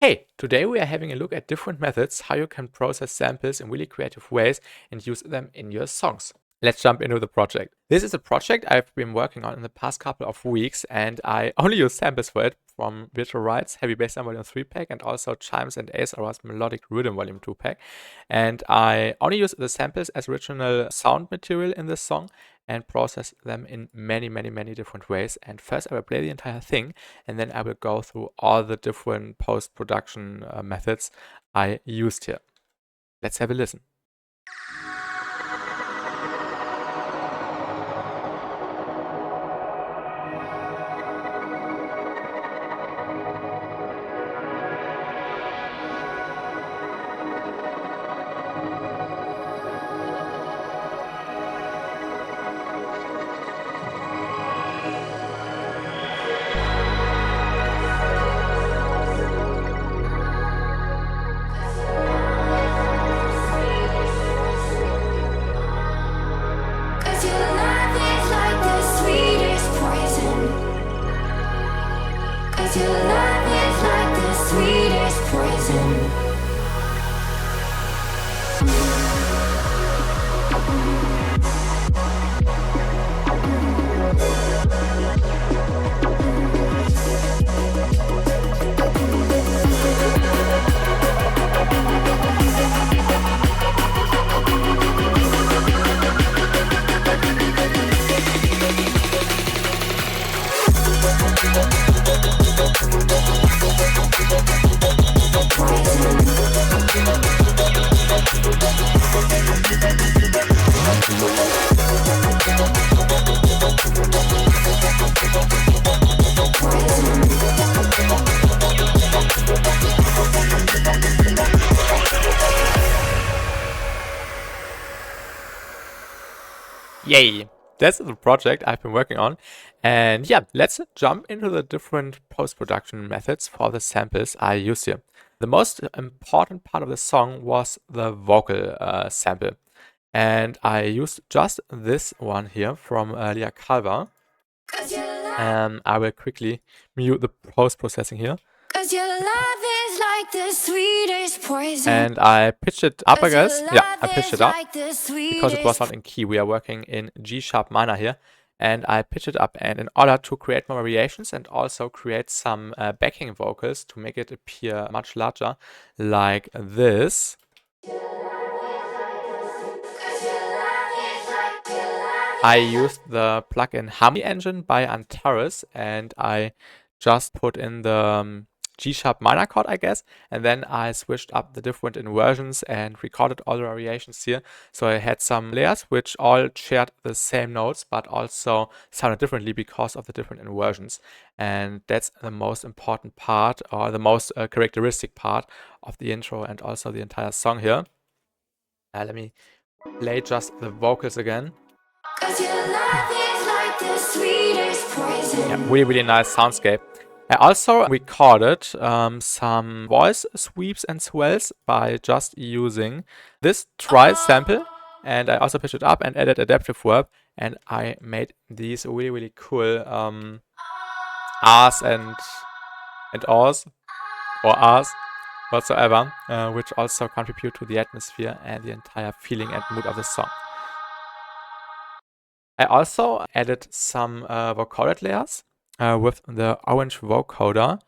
Hey, today we are having a look at different methods how you can process samples in really creative ways and use them in your songs. Let's jump into the project. This is a project I've been working on in the past couple of weeks, and I only use samples for it from Virtual Riot's Heavy Bass Volume 3 pack and also Chimes and Ace Aura's Melodic Riddim Volume 2 pack. And I only use the samples as original sound material in this song and process them in many different ways. And first I will play the entire thing, and then I will go through all the different post-production methods I used here. Let's have a listen. Your love is like the sweetest poison. Yay! That's the project I've been working on. And yeah, let's jump into the different post-production methods for the samples I used here. The most important part of the song was the vocal sample. And I used just this one here from Lia Calva. I will quickly mute the post-processing here. Your love is like the sweetest poison. And I pitched it up, I guess. Yeah, I pitched it up because it was not in key. We are working in G sharp minor here. And I pitched it up. And in order to create more variations and also create some backing vocals to make it appear much larger, like this, I used the plugin Harmony Engine by Antares, and I just put in the G sharp minor chord, I guess, and then I switched up the different inversions and recorded all the variations here. So I had some layers which all shared the same notes but also sounded differently because of the different inversions. And that's the most important part, or the most characteristic part of the intro and also the entire song here. Let me play just the vocals again. Yeah, really nice soundscape. I also recorded some voice sweeps and swells by just using this try sample, and I also pitched it up and added adaptive verb, and I made these really cool R's and R's or R's whatsoever, which also contribute to the atmosphere and the entire feeling and mood of the song. I also added some vocoder layers with the orange vocoder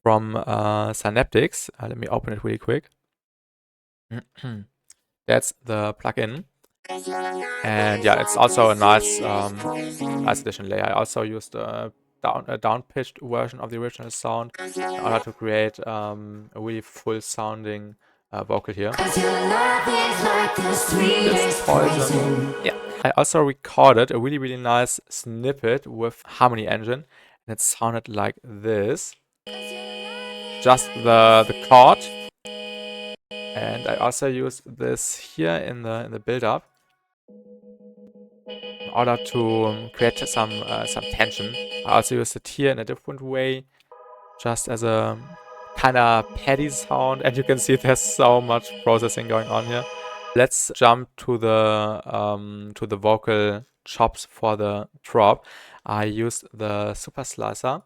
from Synaptics. Let me open it really quick. That's the plugin. And yeah, it's also a nice addition layer. I also used a down-pitched version of the original sound in order to create a really full sounding vocal here. This poison. Yeah. I also recorded a really nice snippet with Harmony Engine, and it sounded like this. Just the chord. And I also used this here in the build-up in order to create some tension. I also used it here in a different way, just as a kind of petty sound, and you can see there's so much processing going on here. Let's jump to the vocal chops for the drop. I used the Super Slicer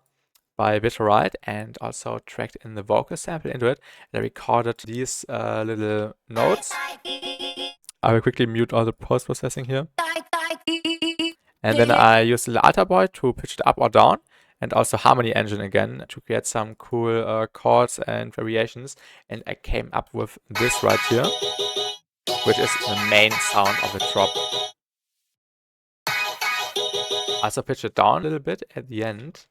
by Riot and also tracked in the vocal sample into it. And I recorded these little notes. I will quickly mute all the post-processing here. And then I used the alter boy to pitch it up or down, and also harmony engine again to create some cool chords and variations. And I came up with this right here, which is the main sound of the drop. I also pitch it down a little bit at the end.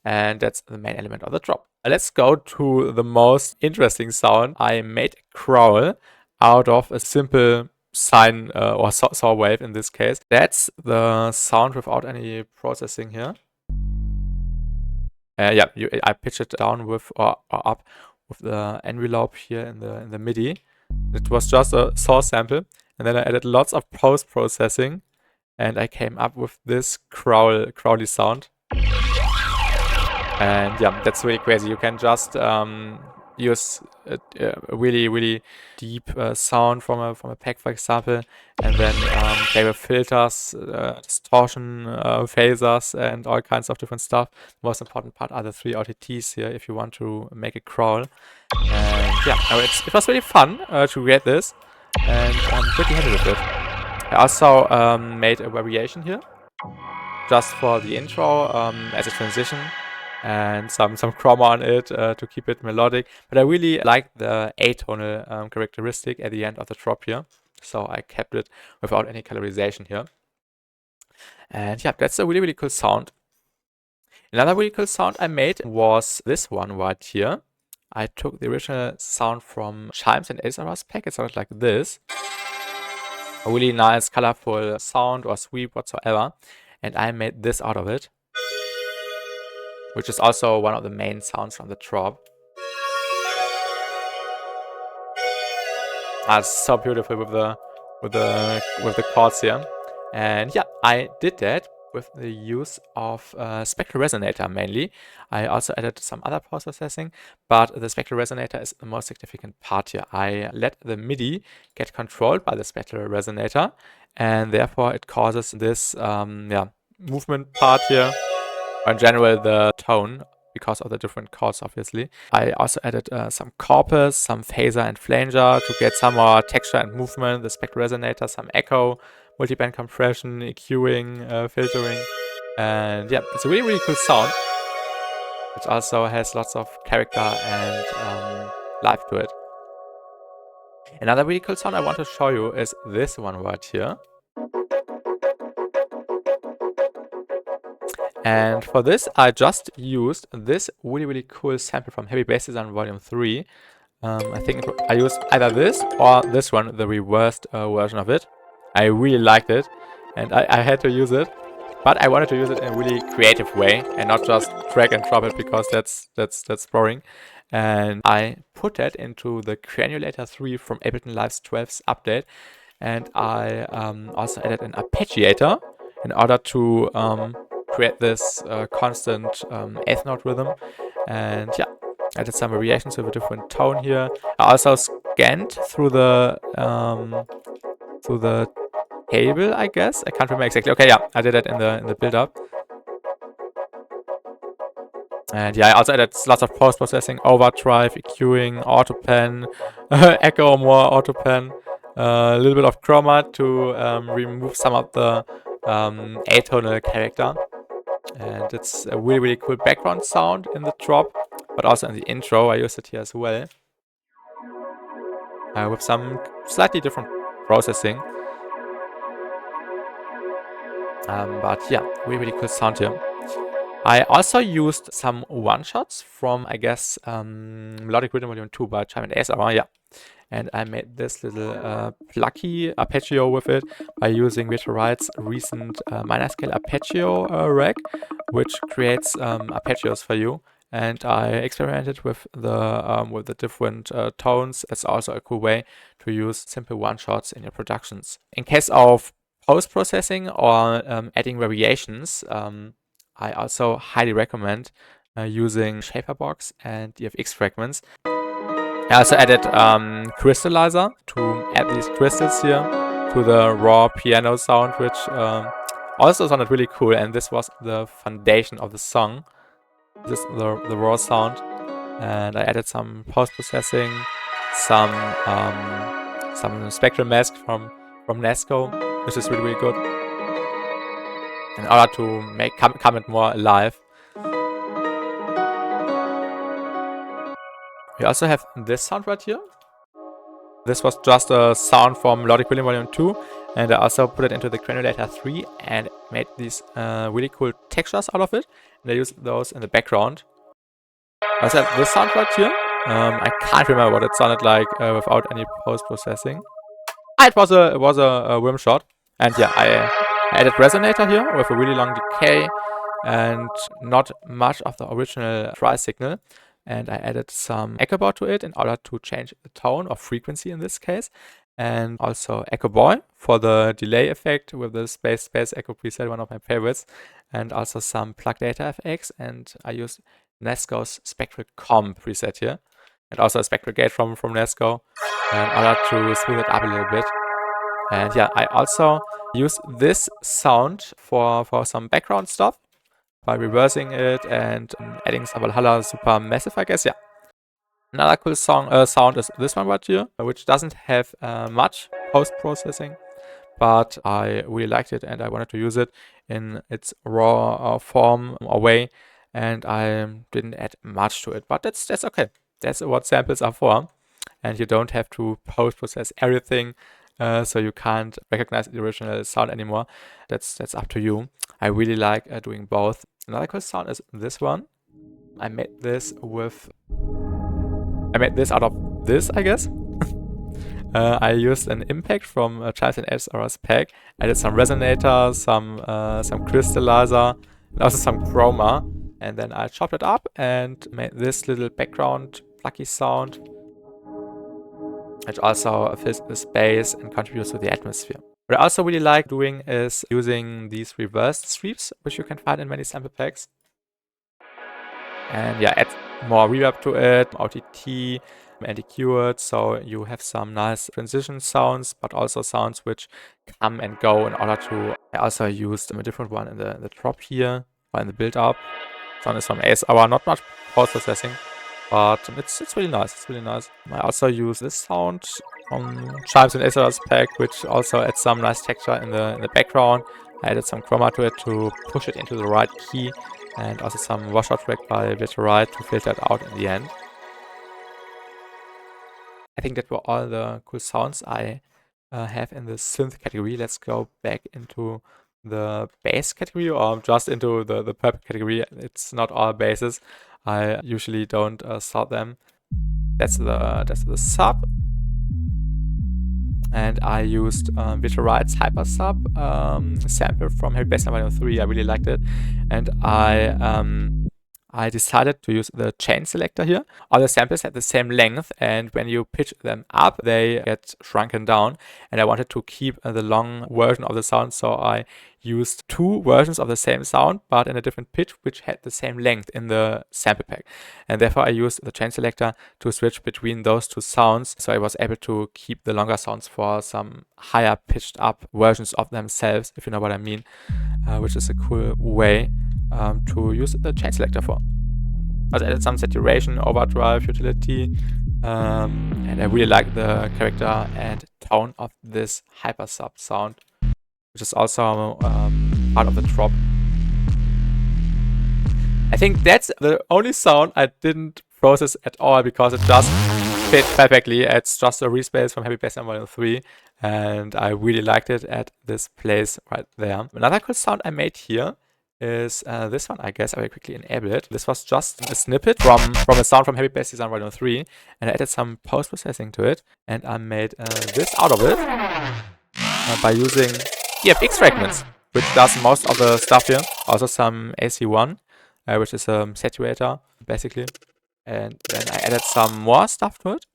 And that's the main element of the drop. Let's go to the most interesting sound. I made a growl out of a simple sine or saw wave in this case. That's the sound without any processing here. I pitch it down with or up with the envelope here in the MIDI. It was just a saw sample, and then I added lots of post processing, and I came up with this growly sound. And yeah, that's really crazy. You can just use a really deep sound from a pack, for example, and then play with filters, distortion, phasers, and all kinds of different stuff. The most important part are the 3 OTTs here if you want to make a growl. And yeah, it was really fun to create this, and I'm pretty happy with it. I also made a variation here just for the intro as a transition, and some chroma on it to keep it melodic. But I really like the atonal characteristic at the end of the drop here, so I kept it without any colorization here. And yeah, that's a really cool sound. Another really cool sound I made was this one right here. I took the original sound from Chimes and Ace Aura's pack. It sounded like this. A really nice, colorful sound or sweep whatsoever. And I made this out of it, which is also one of the main sounds from the drop. It's so beautiful with the chords here. And yeah, I did that with the use of spectral resonator mainly. I also added some other post processing, but the spectral resonator is the most significant part here. I let the MIDI get controlled by the spectral resonator, and therefore it causes this movement part here, or in general the tone, because of the different chords obviously. I also added some corpus, some phaser and flanger to get some more texture and movement, the spectral resonator, some echo, multiband compression, EQing, filtering, and yeah, it's a really cool sound, which also has lots of character and life to it. Another really cool sound I want to show you is this one right here. And for this, I just used this really cool sample from Heavy Bass Design Volume 3. I think I used either this or this one, the reversed version of it. I really liked it, and I had to use it. But I wanted to use it in a really creative way and not just drag and drop it, because that's boring. And I put that into the Granulator 3 from Ableton Live's 12th update. And I also added an arpeggiator in order to create this constant eighth note rhythm. And yeah, I did some variations with a different tone here. I also scanned through the table, I guess. I can't remember exactly. Okay, yeah, I did it in the build-up. And yeah, I also added lots of post-processing, overdrive, EQing, autopen, echo, more autopen, a little bit of chroma to remove some of the atonal character. And it's a really cool background sound in the drop, but also in the intro I used it here as well, with some slightly different processing. But yeah, really cool sound here. I also used some one-shots from, I guess, Melodic Riddim Volume 2 by Chime and Ace Aura, yeah. And I made this little plucky arpeggio with it by using Riot's recent minor scale arpeggio rack, which creates arpeggios for you. And I experimented with the different tones. It's also a cool way to use simple one-shots in your productions. In case of post-processing or adding variations, I also highly recommend using Shaperbox and EFX Fragments. I also added Crystallizer to add these crystals here to the raw piano sound, which also sounded really cool, and this was the foundation of the song. This is the raw sound, and I added some post-processing, some spectral mask from Nesco, which is really good, in order to make comment more alive. We also have this sound right here. This was just a sound from Melodic Riddim Volume 2, and I also put it into the Granulator 3 and made these really cool textures out of it, and I used those in the background. I also have this sound right here. I can't remember what it sounded like without any post-processing. It was a worm shot, and yeah, I added resonator here with a really long decay and not much of the original dry signal. And I added some echo bar to it in order to change the tone or frequency in this case. And also echo boy for the delay effect with the space echo preset, one of my favorites. And also some plug data FX, and I used Nesco's spectral comp preset here. And also a spectral gate from Nesco in order to smooth it up a little bit. And yeah, I also use this sound for some background stuff by reversing it and adding some Valhalla super massive, I guess. Yeah. Another cool sound is this one right here, which doesn't have much post-processing, but I really liked it and I wanted to use it in its raw form or way, and I didn't add much to it, but that's okay. That's what samples are for, and you don't have to post-process everything, so you can't recognize the original sound anymore. That's up to you. I really like doing both. Another cool sound is this one. I made this out of this, I guess. I used an impact from Chime and Ace Aura's pack. I did some resonator, some crystallizer, and also some chroma. And then I chopped it up and made this little background plucky sound, which also fills the space and contributes to the atmosphere. What I also really like doing is using these reversed sweeps, which you can find in many sample packs. And yeah, add more reverb to it, OTT, and EQ it, so you have some nice transition sounds, but also sounds which come and go in order to... I also used a different one in the drop here, or in the build-up. Sound is from Ace Aura, not much post-processing, but it's really nice. It's really nice. I also use this sound from Chime and Ace Aura's pack, which also adds some nice texture in the background. I added some chroma to it to push it into the right key, and also some washout track by Riot to filter it out in the end. I think that were all the cool sounds I have in the synth category. Let's go back into the bass category, or just into the purple category. It's not all basses. I usually don't sort them. That's the sub. And I used Riot's Hyper Sub sample from Heavy Bass Volume 3. I really liked it, and I decided to use the chain selector here. All the samples have the same length, and when you pitch them up, they get shrunken down. And I wanted to keep the long version of the sound, so I used two versions of the same sound, but in a different pitch, which had the same length in the sample pack. And therefore, I used the chain selector to switch between those two sounds, so I was able to keep the longer sounds for some higher pitched up versions of themselves, if you know what I mean, which is a cool way to use the chain selector for. I added some saturation, overdrive, utility, and I really like the character and tone of this hyper sub sound, which is also part of the drop. I think that's the only sound I didn't process at all, because it just fit perfectly. It's just a respace from Heavy Bass Volume 3, and I really liked it at this place right there. Another cool sound I made here is this one, I guess. I will quickly enable it. This was just a snippet from a sound from Heavy Bass Volume 3, and I added some post-processing to it, and I made this out of it by using EFX Fragments, which does most of the stuff here. Also some AC1, which is a saturator, basically. And then I added some more stuff to it.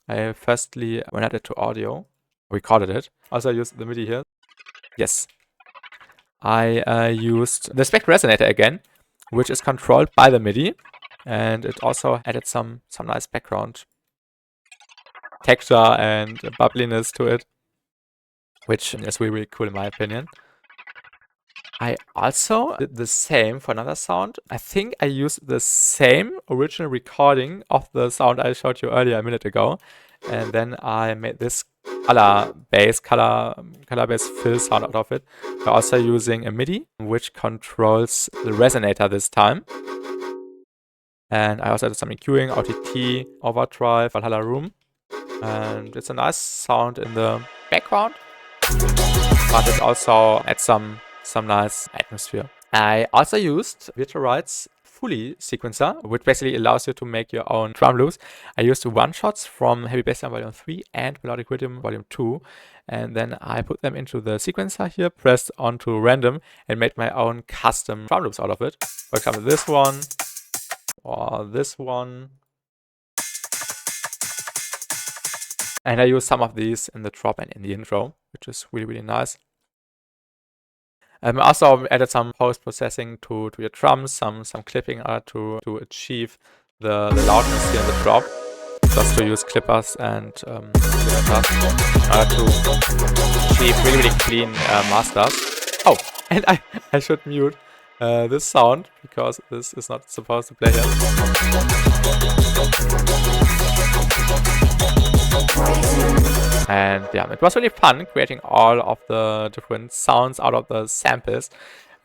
I firstly went it to audio, recorded it. Also I used the MIDI here. Yes. I used the spec resonator again, which is controlled by the MIDI, and it also added some nice background texture and bubbliness to it, which is really, really cool in my opinion. I also did the same for another sound. I think I used the same original recording of the sound I showed you earlier a minute ago. And then I made this color bass fill sound out of it. We're also using a MIDI, which controls the resonator this time. And I also did some EQing, OTT, overdrive, Valhalla Room. And it's a nice sound in the background, but it also adds some nice atmosphere. I also used Virtual Riot's Fully sequencer, which basically allows you to make your own drum loops. I used one-shots from Heavy BassTi Volume 3 and Melodic Riddim Volume 2, and then I put them into the sequencer here, pressed onto random, and made my own custom drum loops out of it. For example, this one, or this one. And I use some of these in the drop and in the intro, which is really, really nice. I also added some post-processing to your drums, some clipping to achieve the loudness here in the drop. Just to use clippers and to achieve really, really clean masters. Oh, and I should mute this sound, because this is not supposed to play here. And yeah, it was really fun creating all of the different sounds out of the samples.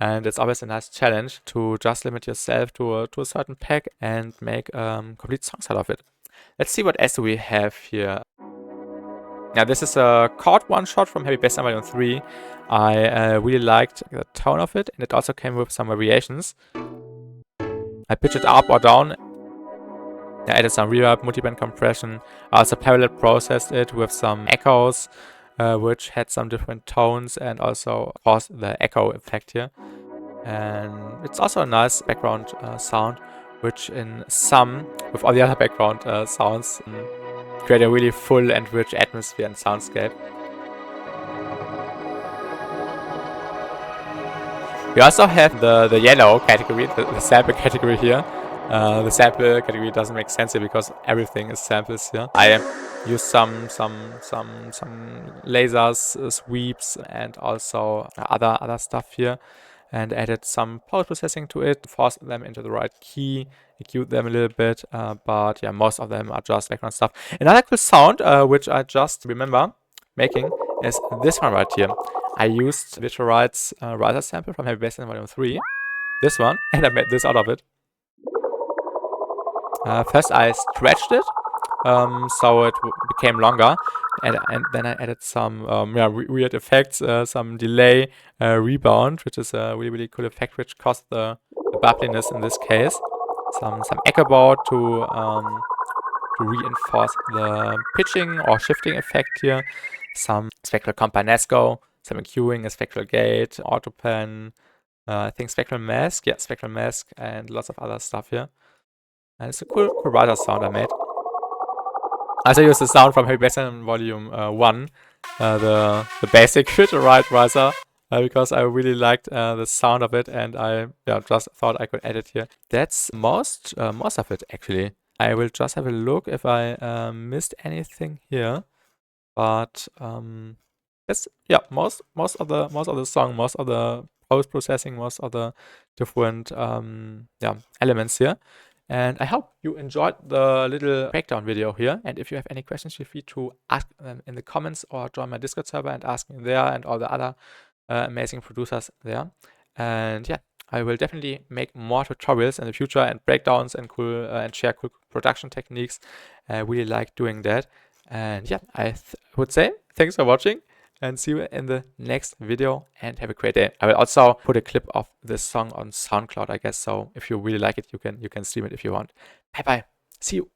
And it's always a nice challenge to just limit yourself to a certain pack and make complete songs out of it. Let's see what else we have here. Now, this is a chord one-shot from Heavy BassTi Volume 3. I really liked the tone of it, and it also came with some variations. I pitched it up or down. I added some reverb, multiband compression. I also parallel processed it with some echoes, which had some different tones and also caused the echo effect here. And it's also a nice background sound, which in sum, with all the other background sounds, create a really full and rich atmosphere and soundscape. We also have the yellow category, the sample category here. The sample category doesn't make sense here because everything is samples here. I used some lasers, sweeps, and also other stuff here, and added some post-processing to it, forced them into the right key, EQ'd them a little bit, but yeah, most of them are just background stuff. Another cool sound, which I just remember making, is this one right here. I used Virtual Riot's riser sample from Heavy BassTi Volume 3, this one, and I made this out of it. First I stretched it, so it became longer, and then I added some weird effects, some delay, rebound, which is a really cool effect, which caused the bubbliness in this case. Some echo board to reinforce the pitching or shifting effect here. Some spectral companesco, some EQing, a spectral gate, autopan, I think spectral mask, and lots of other stuff here. And it's a cool riser sound I made. I also used the sound from Heavy BassTi Volume 1, the basic Virtual Riot riser, because I really liked the sound of it, and I just thought I could add it here. That's most of it actually. I will just have a look if I missed anything here, but that's most of the song, most of the post processing, most of the different elements here. And I hope you enjoyed the little breakdown video here. And if you have any questions, feel free to ask them in the comments or join my Discord server and ask me there, and all the other amazing producers there. And yeah, I will definitely make more tutorials in the future and breakdowns and cool and share cool production techniques. I really like doing that. And yeah, I would say thanks for watching, and see you in the next video, and have a great day. I will also put a clip of this song on SoundCloud, I guess, so if you really like it, you can stream it if you want. Bye bye. See you.